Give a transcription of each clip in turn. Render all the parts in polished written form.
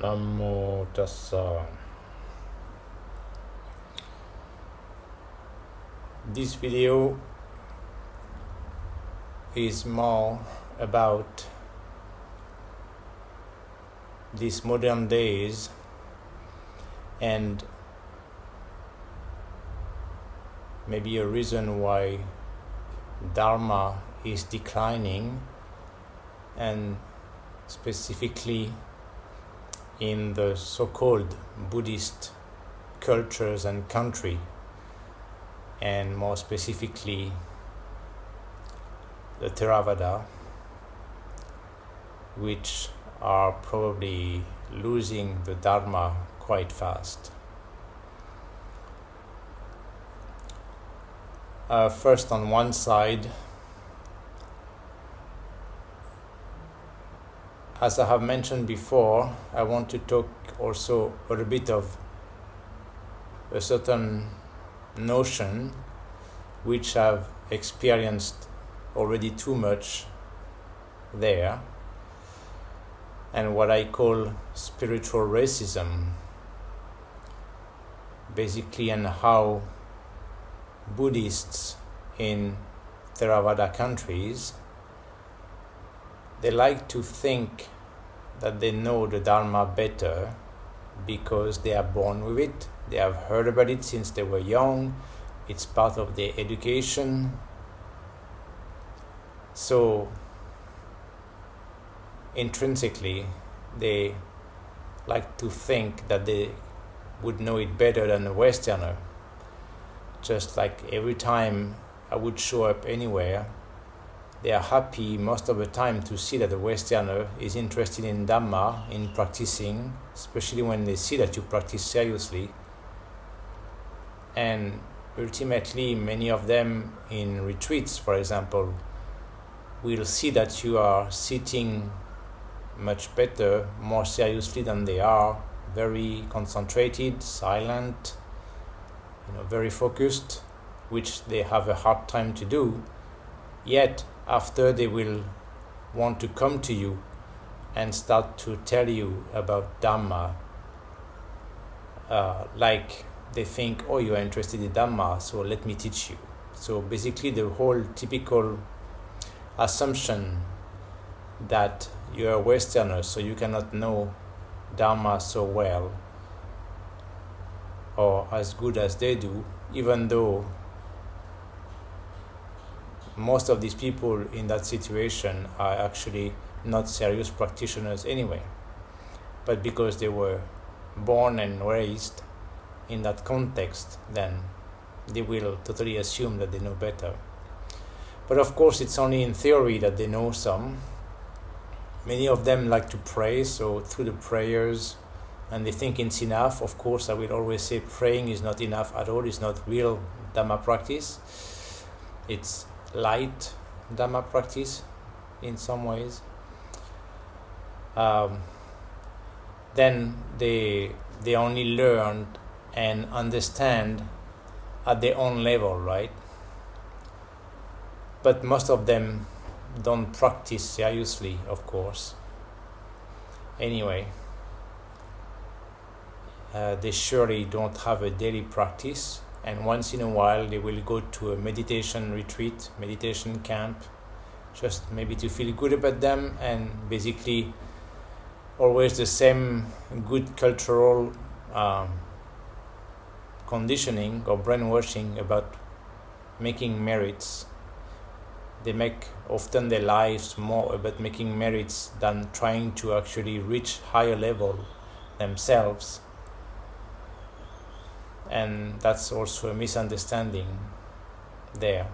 Namo Tassa. This video is more about these modern days and maybe a reason why Dharma is declining, and specifically in the so-called Buddhist cultures and country, and more specifically the Theravada, which are probably losing the Dharma quite fast. First, on one side, as I have mentioned before, I want to talk also a little bit of a certain notion which I've experienced already too much there, and what I call spiritual racism, basically, and how Buddhists in Theravada countries, they like to think that they know the Dharma better because they are born with it, they have heard about it since they were young, it's part of their education. So intrinsically, they like to think that they would know it better than a Westerner. Just like every time I would show up anywhere, they are happy most of the time to see that the Westerner is interested in Dhamma, in practicing, especially when they see that you practice seriously. And ultimately, many of them in retreats, for example, will see that you are sitting much better, more seriously than they are, very concentrated, silent, very focused, which they have a hard time to do. Yet after, they will want to come to you and start to tell you about Dhamma, like they think, oh, you are interested in Dhamma, so let me teach you. So basically, the whole typical assumption that you are a Westerner, so you cannot know Dhamma so well or as good as they do, even though most of these people in that situation are actually not serious practitioners anyway. But because they were born and raised in that context, then they will totally assume that they know better. But of course, it's only in theory that they know some. Many of them like to pray, so through the prayers, and they think it's enough. Of course, I will always say praying is not enough at all. It's not real Dhamma practice. It's light Dhamma practice in some ways. Then they only learn and understand at their own level, right? But most of them don't practice seriously, of course. Anyway, they surely don't have a daily practice, and once in a while they will go to a meditation retreat, meditation camp, just maybe to feel good about them, and basically always the same good cultural conditioning or brainwashing about making merits. They make often their lives more about making merits than trying to actually reach higher level themselves. And that's also a misunderstanding there.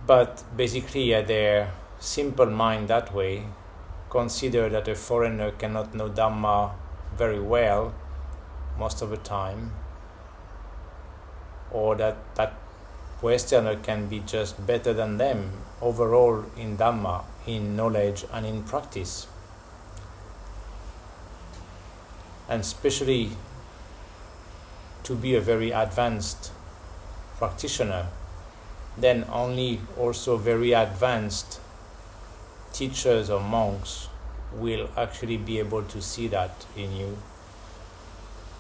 But basically, their simple mind that way consider that a foreigner cannot know Dhamma very well most of the time, or that Westerner can be just better than them overall in Dhamma, in knowledge and in practice. And especially to be a very advanced practitioner, then only also very advanced teachers or monks will actually be able to see that in you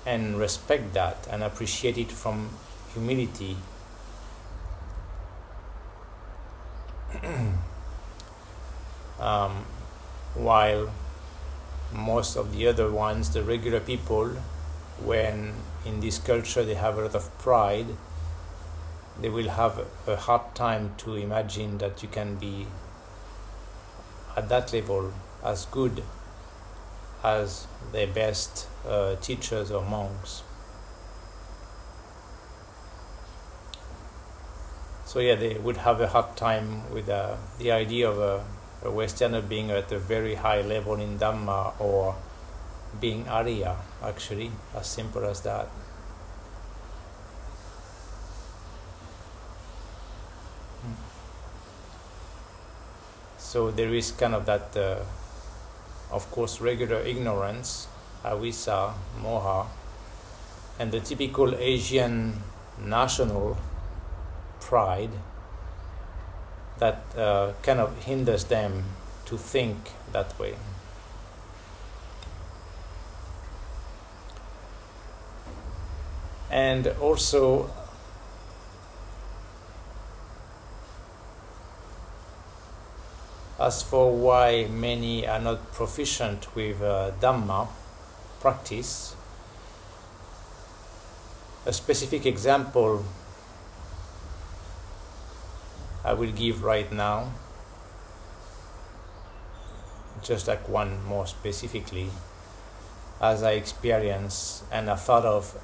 and respect that and appreciate it from humility. While most of the other ones, the regular people, when in this culture they have a lot of pride, they will have a hard time to imagine that you can be at that level as good as the best teachers or monks. So yeah, they would have a hard time with the idea of a Westerner being at a very high level in Dhamma or being Arya, actually, as simple as that. So there is kind of that, of course, regular ignorance, avisa, moha, and the typical Asian national pride that kind of hinders them to think that way. And also, as for why many are not proficient with Dhamma practice, a specific example I will give right now, just like one more specifically, as I experience and I thought of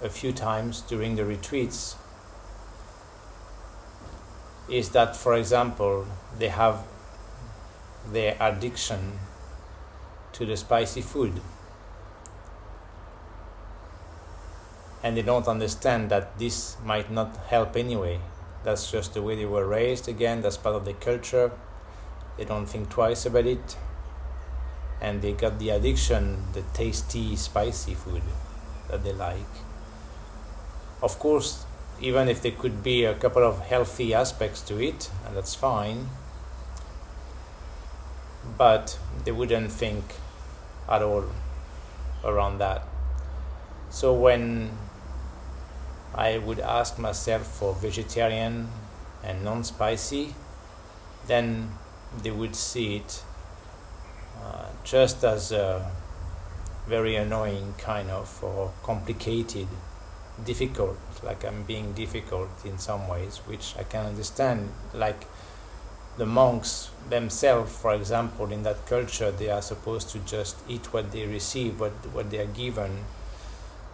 a few times during the retreats, is that, for example, they have their addiction to the spicy food, and they don't understand that this might not help anyway. That's just the way they were raised. Again, that's part of the culture. They don't think twice about it, and they got the addiction, the tasty spicy food that they like. Of course, even if there could be a couple of healthy aspects to it, and that's fine, but they wouldn't think at all around that. So when I would ask myself for vegetarian and non-spicy, then they would see it just as a very annoying kind of, or complicated, difficult, like I'm being difficult in some ways, which I can understand. Like the monks themselves, for example, in that culture, they are supposed to just eat what they receive, what they are given,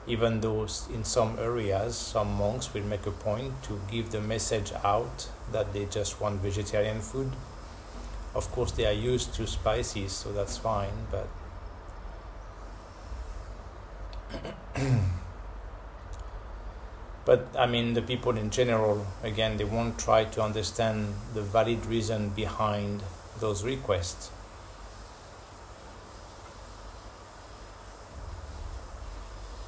even though in some areas some monks will make a point to give the message out that they just want vegetarian food. Of course they are used to spices, so that's fine, but but I mean, the people in general, again, they won't try to understand the valid reason behind those requests.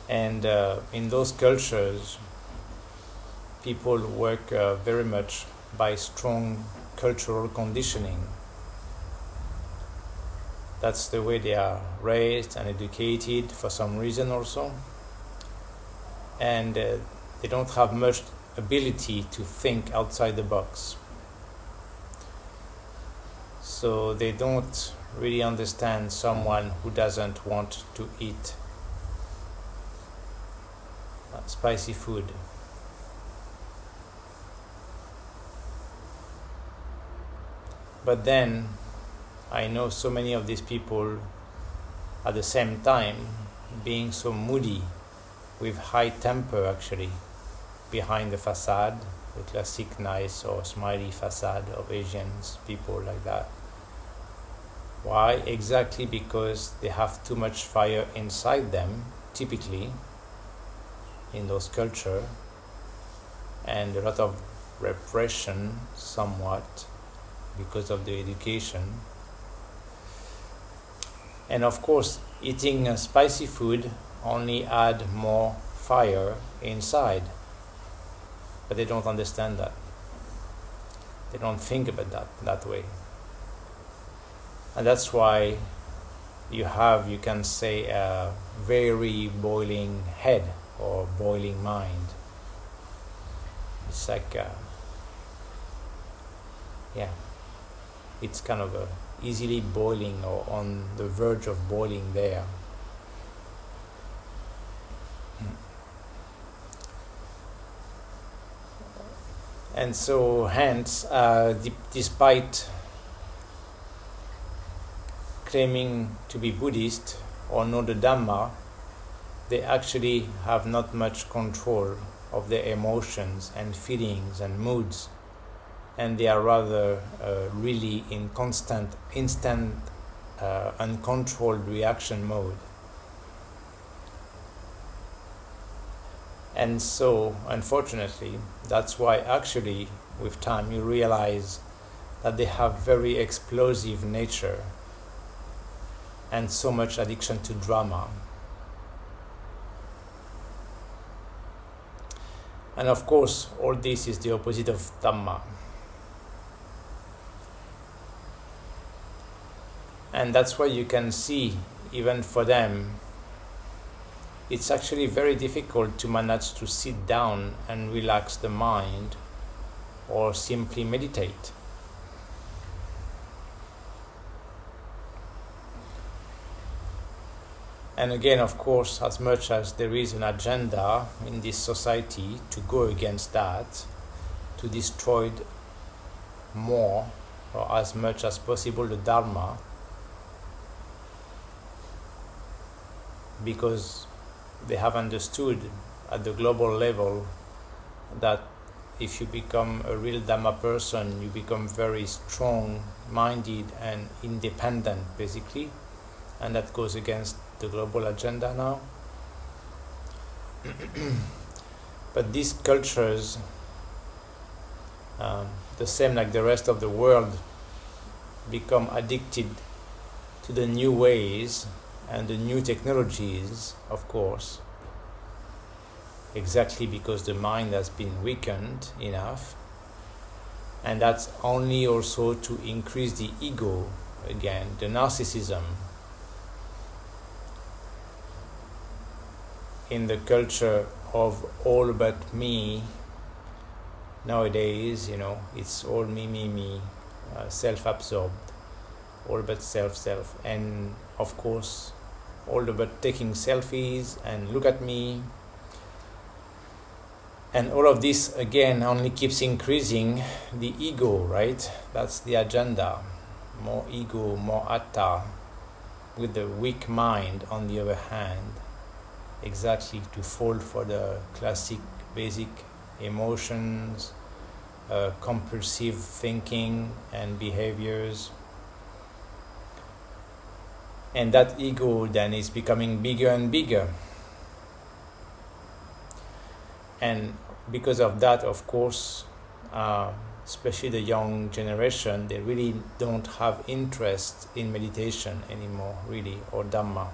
And in those cultures, people work very much by strong cultural conditioning. That's the way they are raised and educated for some reason also. And they don't have much ability to think outside the box. So they don't really understand someone who doesn't want to eat spicy food. But then I know so many of these people at the same time being so moody, with high temper actually, behind the facade, the classic nice or smiley facade of Asians, people like that. Why? Exactly because they have too much fire inside them, typically, in those culture, and a lot of repression somewhat because of the education. And of course, eating spicy food only add more fire inside, but they don't understand that. They don't think about that way. And that's why you can say, a very boiling head or boiling mind. It's like, it's kind of easily boiling or on the verge of boiling there. And so, hence, despite claiming to be Buddhist or know the Dhamma, they actually have not much control of their emotions and feelings and moods, and they are rather really in instant, uncontrolled reaction mode. And so, unfortunately, that's why actually with time you realize that they have very explosive nature and so much addiction to drama. And of course, all this is the opposite of Dhamma. And that's why you can see, even for them, it's actually very difficult to manage to sit down and relax the mind or simply meditate. And again, of course, as much as there is an agenda in this society to go against that, to destroy more or as much as possible the Dharma, because they have understood at the global level that if you become a real Dhamma person, you become very strong-minded and independent, basically, and that goes against the global agenda now. But these cultures, the same like the rest of the world, become addicted to the new ways and the new technologies, of course, exactly because the mind has been weakened enough, and that's only also to increase the ego again, the narcissism. In the culture of all but me, nowadays, it's all me, self-absorbed, all but self, and of course, all about taking selfies and look at me. And all of this, again, only keeps increasing the ego, right? That's the agenda. More ego, more atta, with the weak mind, on the other hand, exactly to fall for the classic, basic emotions, compulsive thinking and behaviors. And that ego then is becoming bigger and bigger. And because of that, of course, especially the young generation, they really don't have interest in meditation anymore, really, or Dhamma.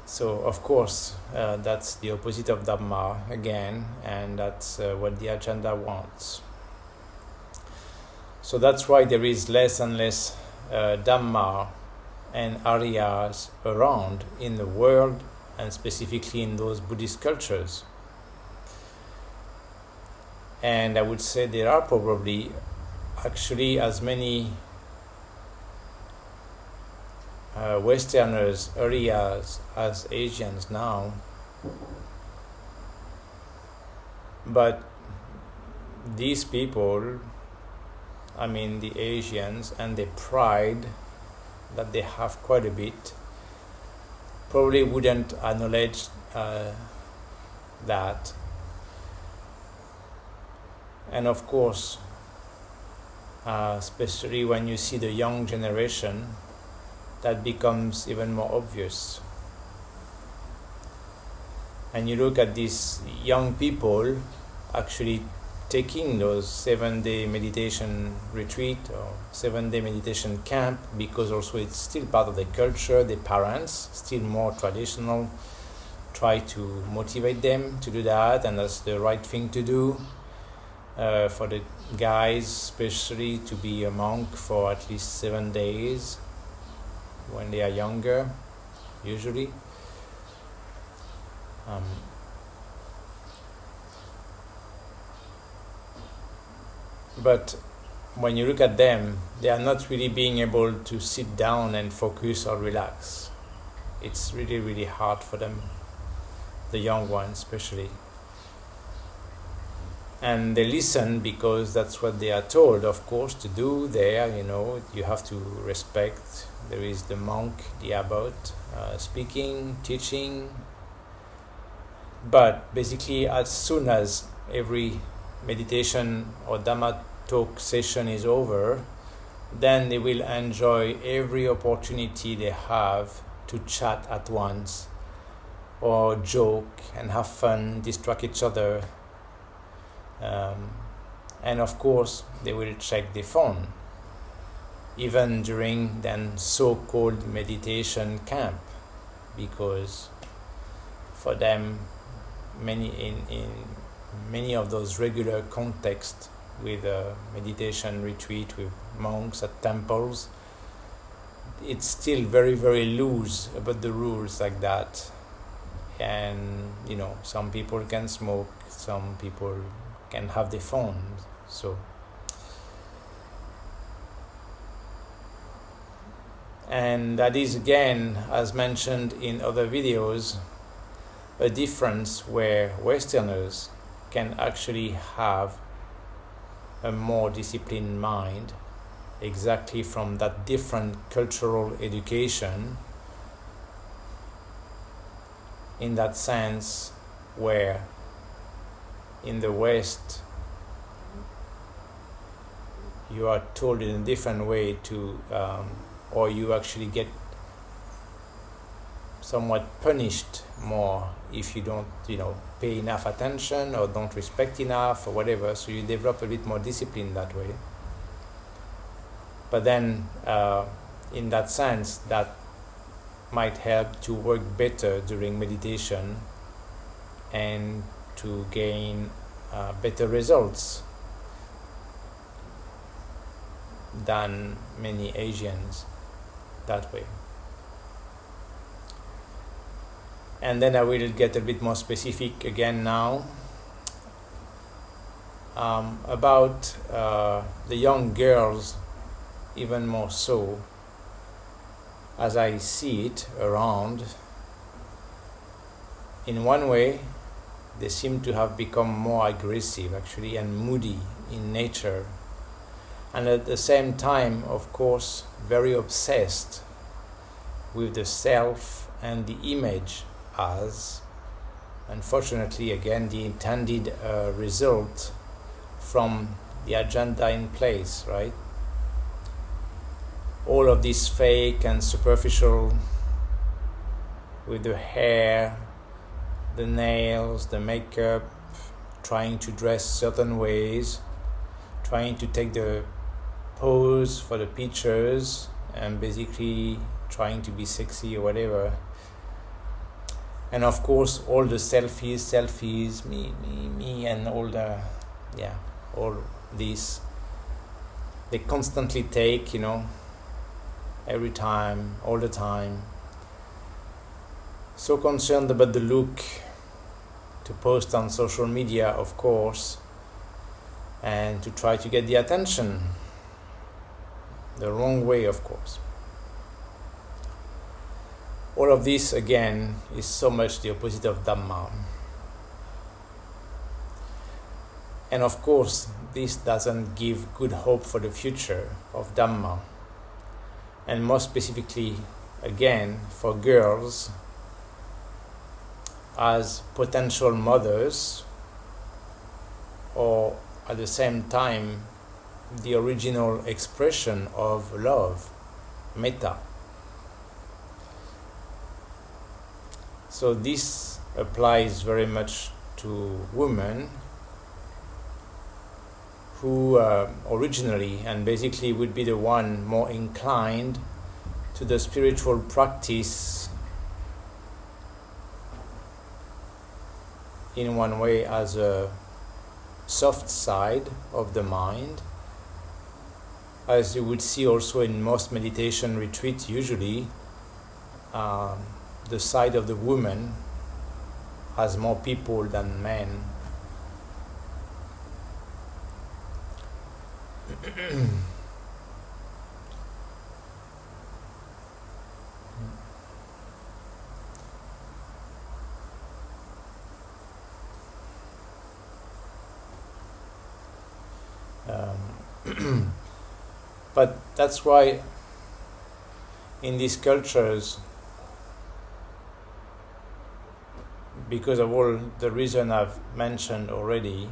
So, of course, that's the opposite of Dhamma again, and that's what the agenda wants. So that's why there is less and less Dhamma and Aryas around in the world, and specifically in those Buddhist cultures. And I would say there are probably actually as many Westerners, Aryas, as Asians now. But these people, the Asians, and the pride that they have quite a bit, probably wouldn't acknowledge that. And of course, especially when you see the young generation, that becomes even more obvious. And you look at these young people actually taking those 7-day meditation retreat or 7-day meditation camp, because also it's still part of the culture. The parents, still more traditional, try to motivate them to do that, and that's the right thing to do for the guys especially to be a monk for at least 7 days when they are younger, usually. But when you look at them, they are not really being able to sit down and focus or relax. It's really, really hard for them, the young ones especially. And they listen because that's what they are told, of course, to do there. You have to respect. There is the monk, the abbot, speaking, teaching. But basically, as soon as every meditation or Dhamma talk session is over, then they will enjoy every opportunity they have to chat at once, or joke and have fun, distract each other. And of course, they will check the phone, even during then so-called meditation camp, because for them, in many of those regular contexts with a meditation retreat with monks at temples, it's still very, very loose about the rules like that. And some people can smoke, some people can have their phones. So, and that is again, as mentioned in other videos, a difference where Westerners can actually have a more disciplined mind, exactly from that different cultural education, in that sense where in the West you are told in a different way to or you actually get somewhat punished more if you don't pay enough attention or don't respect enough or whatever, so you develop a bit more discipline that way. But then in that sense, that might help to work better during meditation and to gain better results than many Asians that way. And then I will get a bit more specific again now about the young girls, even more so, as I see it around. In one way, they seem to have become more aggressive actually and moody in nature, and at the same time, of course, very obsessed with the self and the image as, unfortunately, again, the intended result from the agenda in place, right? All of this fake and superficial, with the hair, the nails, the makeup, trying to dress certain ways, trying to take the pose for the pictures, and basically trying to be sexy or whatever. And of course, all the selfies, me, and all these, they constantly take, every time, all the time. So concerned about the look, to post on social media, of course, and to try to get the attention. The wrong way, of course. All of this, again, is so much the opposite of Dhamma. And of course, this doesn't give good hope for the future of Dhamma. And more specifically, again, for girls as potential mothers, or at the same time, the original expression of love, metta. So this applies very much to women who originally and basically would be the one more inclined to the spiritual practice in one way as a soft side of the mind. As you would see also in most meditation retreats, usually the side of the woman has more people than men. But that's why in these cultures, because of all the reason I've mentioned already,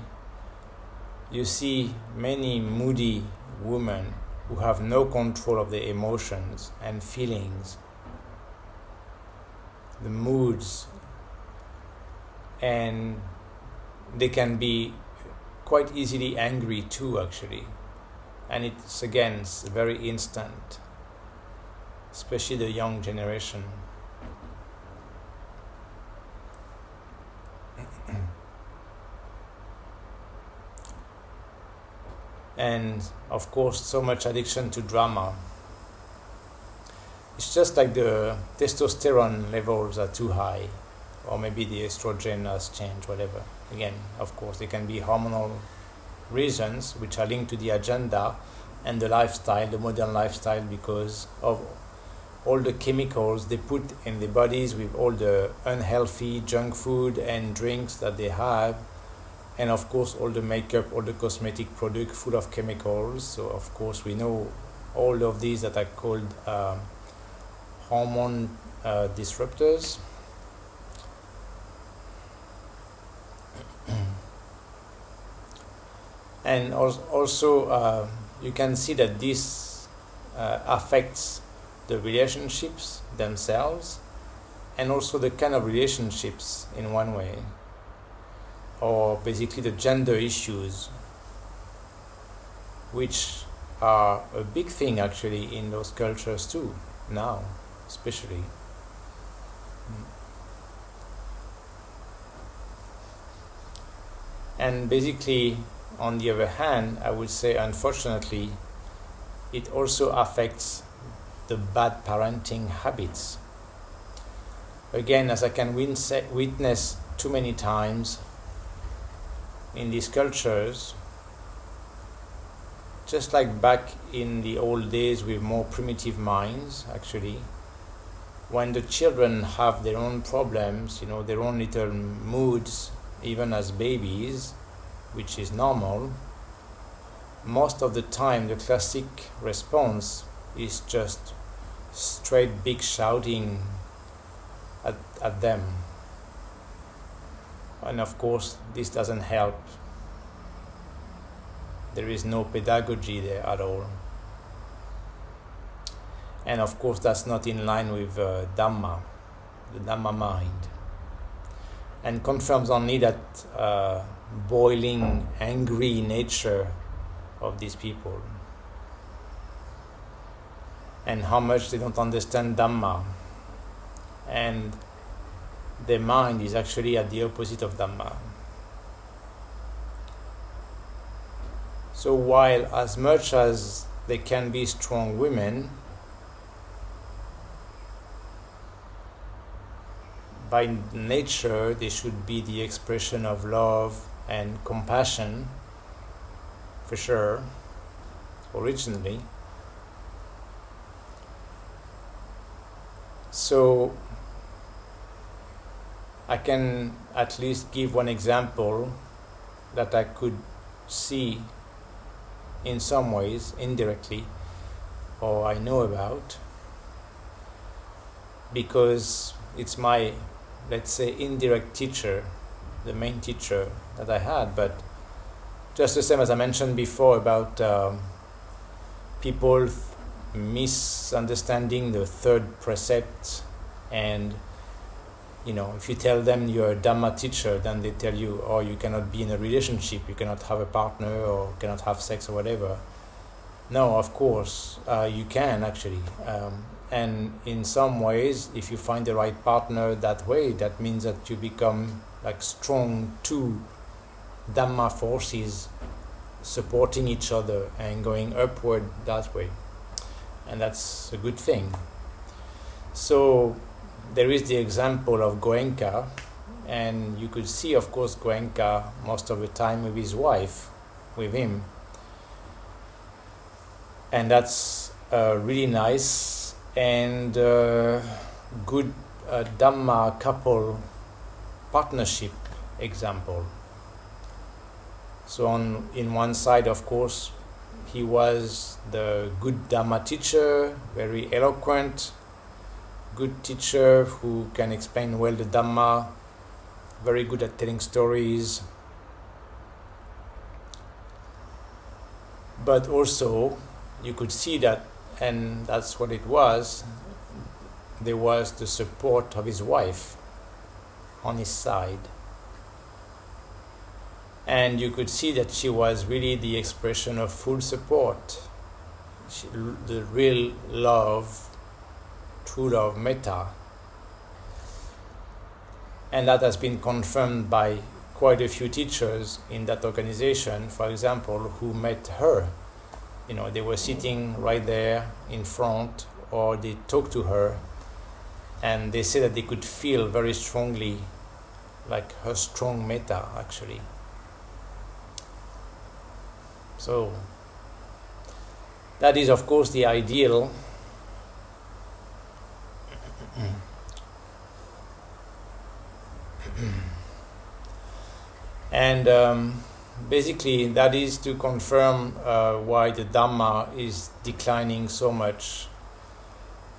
you see many moody women who have no control of their emotions and feelings, the moods, and they can be quite easily angry too, actually. And it's very instant, especially the young generation. And of course, so much addiction to drama. It's just like the testosterone levels are too high, or maybe the estrogen has changed, whatever. Again, of course, there can be hormonal reasons which are linked to the agenda and the lifestyle, the modern lifestyle, because of all the chemicals they put in their bodies with all the unhealthy junk food and drinks that they have, and of course all the makeup, all the cosmetic product full of chemicals. So of course we know all of these that are called hormone disruptors. And also you can see that this affects the relationships themselves, and also the kind of relationships in one way, or basically the gender issues, which are a big thing actually in those cultures too, now especially. And basically, on the other hand, I would say, unfortunately, it also affects the bad parenting habits. Again, as I can witness too many times in these cultures, just like back in the old days with more primitive minds, actually, when the children have their own problems, their own little moods, even as babies, which is normal, most of the time the classic response is just straight big shouting at them. And of course this doesn't help. There is no pedagogy there at all. And of course that's not in line with Dhamma, the Dhamma mind. And confirms only that boiling, angry nature of these people, and how much they don't understand Dhamma, and their mind is actually at the opposite of Dhamma. So while as much as they can be strong women, by nature they should be the expression of love and compassion, for sure, originally. So I can at least give one example that I could see in some ways, indirectly, or I know about, because it's my, let's say, indirect teacher, the main teacher that I had. But just the same as I mentioned before about people misunderstanding the third precept, and if you tell them you're a Dhamma teacher, then they tell you, oh, you cannot be in a relationship, you cannot have a partner, or cannot have sex or whatever. No, of course, you can actually. And in some ways, if you find the right partner that way, that means that you become like strong too, Dhamma forces supporting each other and going upward that way. And that's a good thing. So there is the example of Goenka, and you could see, of course, Goenka most of the time with his wife, with him. And that's really nice and good Dhamma couple partnership example. So in one side, of course, he was the good Dhamma teacher, very eloquent, good teacher who can explain well the Dhamma, very good at telling stories. But also, you could see that, and that's what it was, there was the support of his wife on his side. And you could see that she was really the expression of full support. The real love, true love, metta. And that has been confirmed by quite a few teachers in that organization, for example, who met her. You know, they were sitting right there in front, or they talked to her, and they said that they could feel very strongly, like her strong metta, actually. So that is, of course, the ideal. And basically that is to confirm why the Dhamma is declining so much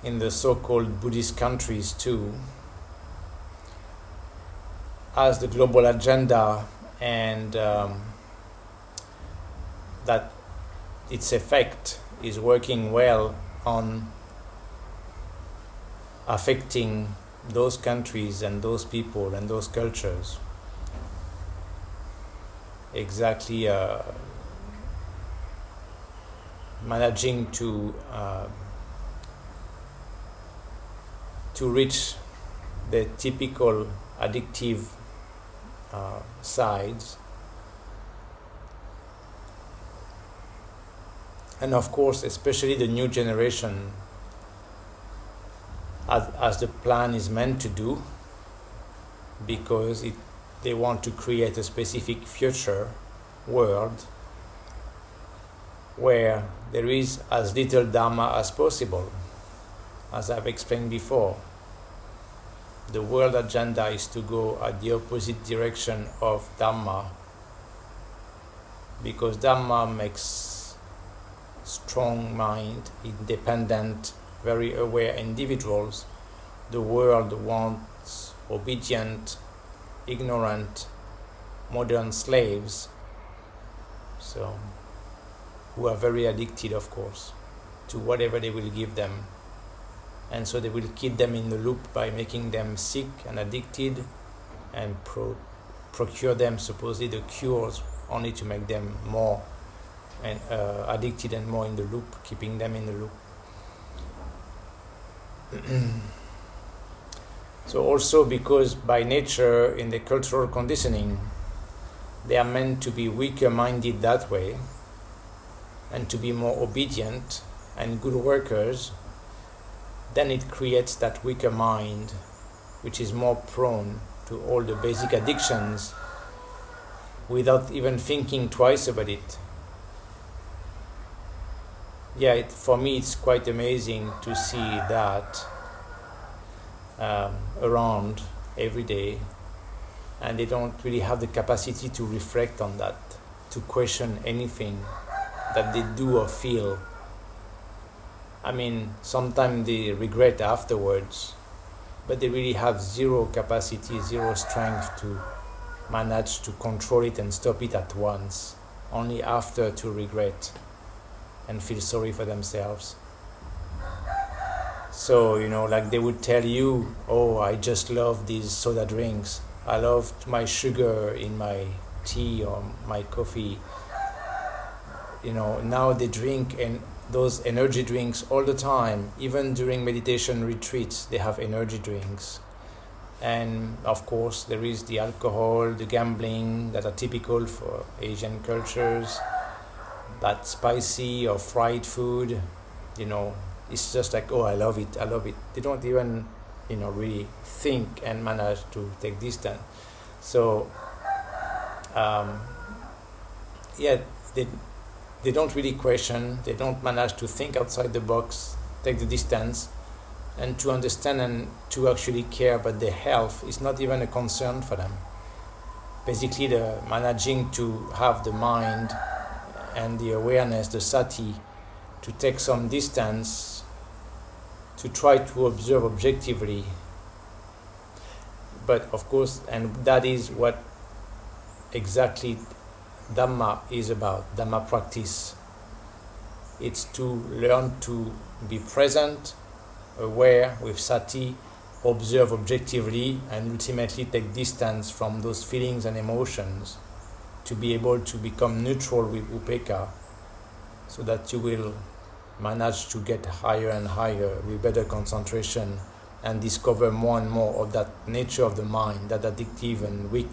in the so-called Buddhist countries too, as the global agenda and that its effect is working well on affecting those countries and those people and those cultures. Exactly managing to reach the typical addictive sides. And of course, especially the new generation, as the plan is meant to do, because they want to create a specific future world where there is as little Dhamma as possible, as I've explained before. The world agenda is to go at the opposite direction of Dhamma, because Dhamma makes strong mind, independent, very aware individuals. The world wants obedient, ignorant, modern slaves, so who are very addicted, of course, to whatever they will give them. And so they will keep them in the loop by making them sick and addicted, and procure them supposedly the cures only to make them more and addicted and more in the loop, keeping them in the loop. So also because by nature, in the cultural conditioning, they are meant to be weaker minded that way, and to be more obedient and good workers, then it creates that weaker mind which is more prone to all the basic addictions without even thinking twice about it. Yeah, for me it's quite amazing to see that around every day, and they don't really have the capacity to reflect on that, to question anything that they do or feel. I mean, sometimes they regret afterwards, but they really have zero capacity, zero strength to manage to control it and stop it at once, only after to regret and feel sorry for themselves. So, like they would tell you, oh, I just love these soda drinks. I love my sugar in my tea or my coffee. Now they drink and those energy drinks all the time. Even during meditation retreats, they have energy drinks. And of course there is the alcohol, the gambling that are typical for Asian cultures, that spicy or fried food, it's just like, oh, I love it. They don't even really think and manage to take distance. So they don't really question, they don't manage to think outside the box, take the distance, and to understand and to actually care about their health is not even a concern for them. Basically, the managing to have the mind and the awareness, the sati, to take some distance, to try to observe objectively. But of course, and that is what exactly Dhamma is about, Dhamma practice. It's to learn to be present, aware with sati, observe objectively, and ultimately take distance from those feelings and emotions to be able to become neutral with upekkha, so that you will manage to get higher and higher with better concentration and discover more and more of that nature of the mind, that addictive and weak,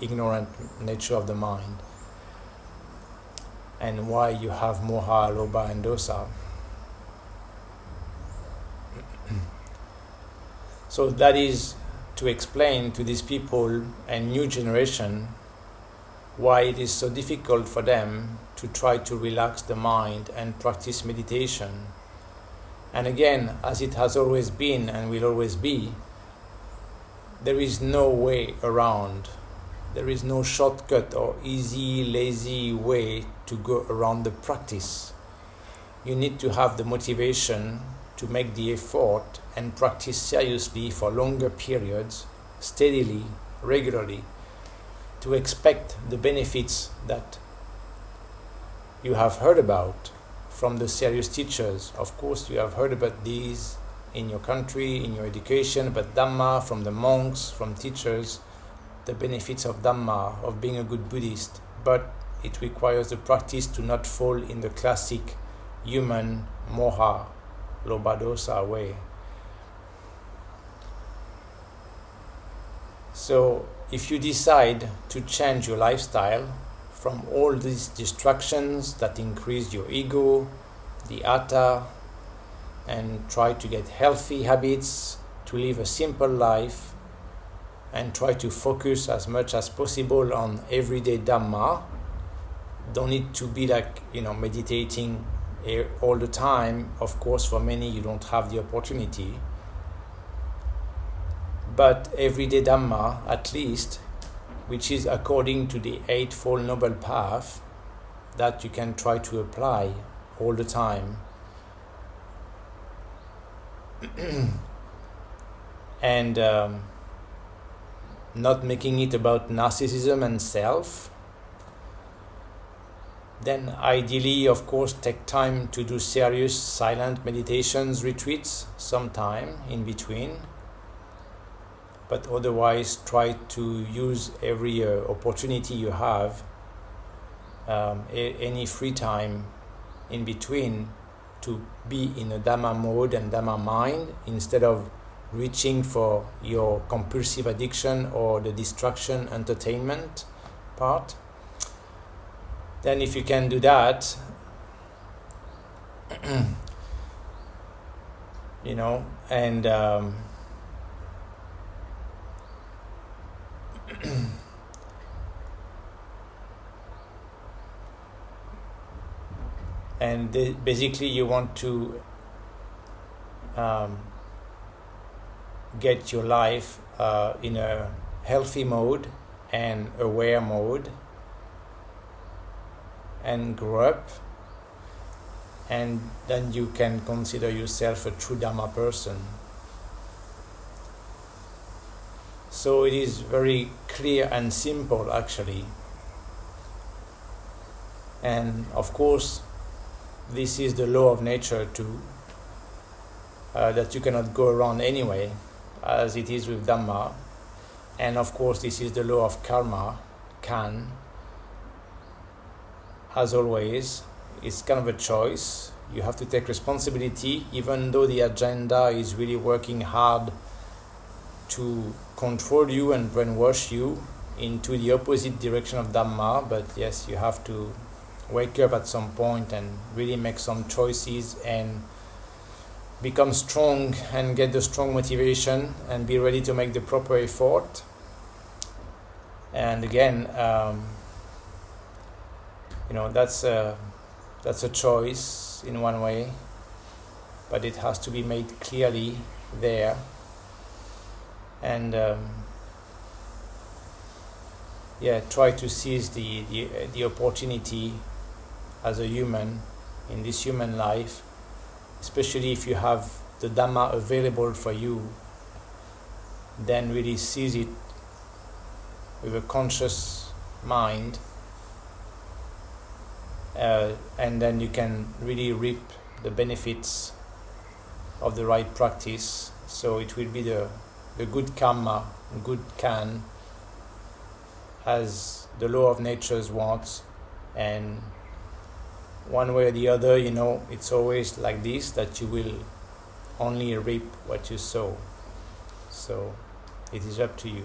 ignorant nature of the mind, and why you have moha, lobha, and dosa. So that is to explain to these people and new generation why it is so difficult for them to try to relax the mind and practice meditation. And again, as it has always been and will always be, there is no way around. There is no shortcut or easy, lazy way to go around the practice. You need to have the motivation to make the effort and practice seriously for longer periods, steadily, regularly, to expect the benefits that you have heard about from the serious teachers. Of course, you have heard about these in your country, in your education, but Dhamma from the monks, from teachers, the benefits of Dhamma, of being a good Buddhist. But it requires the practice to not fall in the classic human moha, lobha, dosa way. So if you decide to change your lifestyle from all these distractions that increase your ego, the atta, and try to get healthy habits, to live a simple life, and try to focus as much as possible on everyday Dhamma. Don't need to be like, meditating all the time. Of course, for many, you don't have the opportunity. But everyday Dhamma, at least, which is according to the Eightfold Noble Path, that you can try to apply all the time. And not making it about narcissism and self. Then ideally, of course, take time to do serious silent meditations, retreats, sometime in between. But otherwise, try to use every opportunity you have, any free time in between, to be in a Dhamma mode and Dhamma mind, instead of reaching for your compulsive addiction or the distraction entertainment part. Then if you can do that, and and basically you want to get your life in a healthy mode and aware mode, and grow up, and then you can consider yourself a true Dhamma person. So it is very clear and simple, actually. And of course, this is the law of nature too, that you cannot go around anyway, as it is with Dhamma. And of course, this is the law of karma, kan. As always, it's kind of a choice. You have to take responsibility, even though the agenda is really working hard to control you and brainwash you into the opposite direction of Dhamma. But yes, you have to wake up at some point and really make some choices and become strong and get the strong motivation and be ready to make the proper effort. And again, that's a choice in one way, but it has to be made clearly there. And try to seize the opportunity as a human in this human life, especially if you have the Dhamma available for you. Then really seize it with a conscious mind, and then you can really reap the benefits of the right practice. So it will be the good karma, good can, as the law of nature wants. And one way or the other, it's always like this, that you will only reap what you sow. So it is up to you.